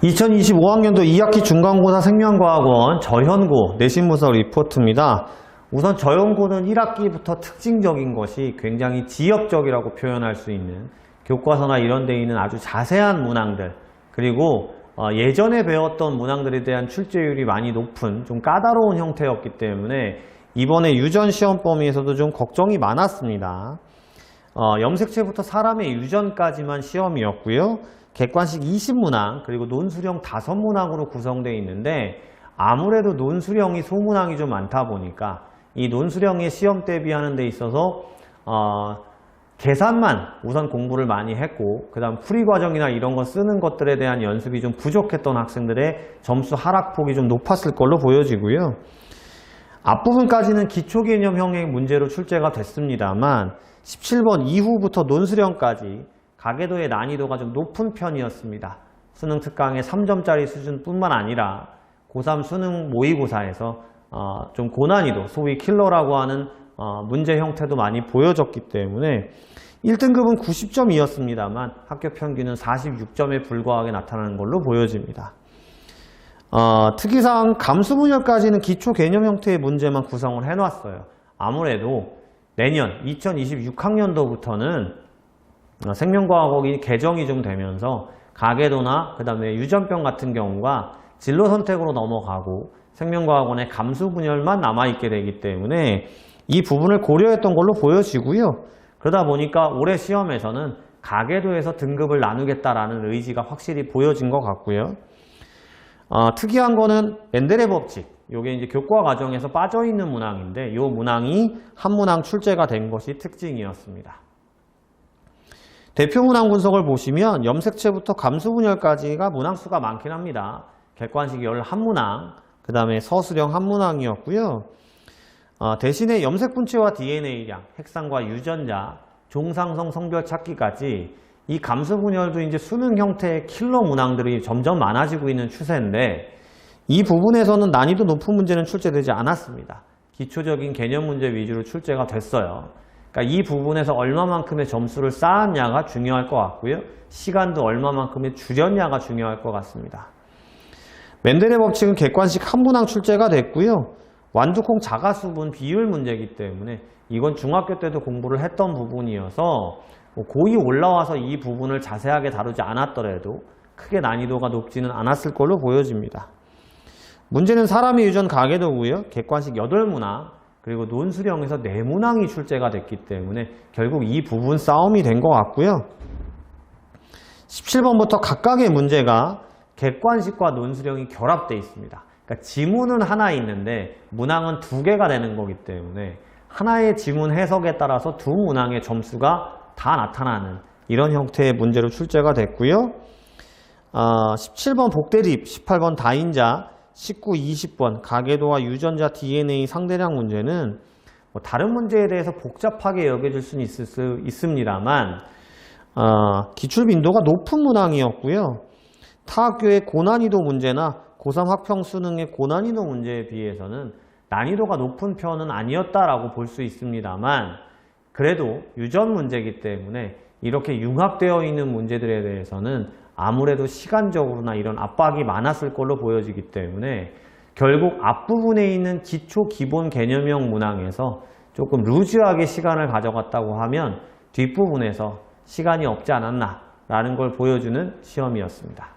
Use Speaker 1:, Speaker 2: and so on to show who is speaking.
Speaker 1: 2025학년도 2학기 중간고사 생명과학원 저현고 내신문서 리포트입니다. 우선 저현고는 1학기부터 특징적인 것이 굉장히 지역적이라고 표현할 수 있는 교과서나 이런 데 있는 아주 자세한 문항들, 그리고 예전에 배웠던 문항들에 대한 출제율이 많이 높은 좀 까다로운 형태였기 때문에 이번에 유전 시험 범위에서도 좀 걱정이 많았습니다. 염색체부터 사람의 유전까지만 시험이었고요. 객관식 20문항 그리고 논술형 5문항으로 구성되어 있는데, 아무래도 논술형이 소문항이 좀 많다 보니까 이 논술형의 시험 대비하는 데 있어서 계산만 우선 공부를 많이 했고, 그 다음 풀이 과정이나 이런 거 쓰는 것들에 대한 연습이 좀 부족했던 학생들의 점수 하락폭이 좀 높았을 걸로 보여지고요. 앞부분까지는 기초개념형의 문제로 출제가 됐습니다만 17번 이후부터 논술형까지 가계도의 난이도가 좀 높은 편이었습니다. 수능 특강의 3점짜리 수준뿐만 아니라 고3 수능 모의고사에서 좀 고난이도, 소위 킬러라고 하는 문제 형태도 많이 보여졌기 때문에 1등급은 90점이었습니다만 학교 평균은 46점에 불과하게 나타나는 걸로 보여집니다. 특이사항 감수분열까지는 기초 개념 형태의 문제만 구성을 해놨어요. 아무래도 내년 2026학년도부터는 생명과학이 개정이 좀 되면서 가계도나 그 다음에 유전병 같은 경우가 진로 선택으로 넘어가고 생명과학원의 감수분열만 남아있게 되기 때문에 이 부분을 고려했던 걸로 보여지고요. 그러다 보니까 올해 시험에서는 가계도에서 등급을 나누겠다라는 의지가 확실히 보여진 것 같고요. 특이한 거는 멘델의 법칙, 이게 이제 교과 과정에서 빠져있는 문항인데 이 문항이 한 문항 출제가 된 것이 특징이었습니다. 대표 문항 분석을 보시면 염색체부터 감수분열까지가 문항수가 많긴 합니다. 객관식 11문항, 그 다음에 서술형 1문항이었고요. 대신에 염색분체와 DNA량, 핵상과 유전자, 종상성 성별 찾기까지 이 감수분열도 이제 수능 형태의 킬러 문항들이 점점 많아지고 있는 추세인데, 이 부분에서는 난이도 높은 문제는 출제되지 않았습니다. 기초적인 개념 문제 위주로 출제가 됐어요. 그러니까 이 부분에서 얼마만큼의 점수를 쌓았냐가 중요할 것 같고요. 시간도 얼마만큼의 줄였냐가 중요할 것 같습니다. 멘델의 법칙은 객관식 1문항 출제가 됐고요. 완두콩 자가수분 비율 문제이기 때문에 이건 중학교 때도 공부를 했던 부분이어서 고2 올라와서 이 부분을 자세하게 다루지 않았더라도 크게 난이도가 높지는 않았을 걸로 보여집니다. 문제는 사람의 유전 가계도고요. 객관식 8문항 그리고 논술형에서 4문항이 출제가 됐기 때문에 결국 이 부분 싸움이 된 것 같고요. 17번부터 각각의 문제가 객관식과 논술형이 결합되어 있습니다. 그러니까 지문은 하나 있는데 문항은 2개가 되는 거기 때문에 하나의 지문 해석에 따라서 두 문항의 점수가 다 나타나는 이런 형태의 문제로 출제가 됐고요. 17번 복대립, 18번 다인자, 19, 20번 가계도와 유전자 DNA 상대량 문제는 다른 문제에 대해서 복잡하게 여겨질 수는 있을 수 있습니다만 기출 빈도가 높은 문항이었고요. 타 학교의 고난이도 문제나 고3 학평 수능의 고난이도 문제에 비해서는 난이도가 높은 편은 아니었다라고 볼 수 있습니다만, 그래도 유전 문제이기 때문에 이렇게 융합되어 있는 문제들에 대해서는 아무래도 시간적으로나 이런 압박이 많았을 걸로 보여지기 때문에 결국 앞부분에 있는 기초 기본 개념형 문항에서 조금 루즈하게 시간을 가져갔다고 하면 뒷부분에서 시간이 없지 않았나 라는 걸 보여주는 시험이었습니다.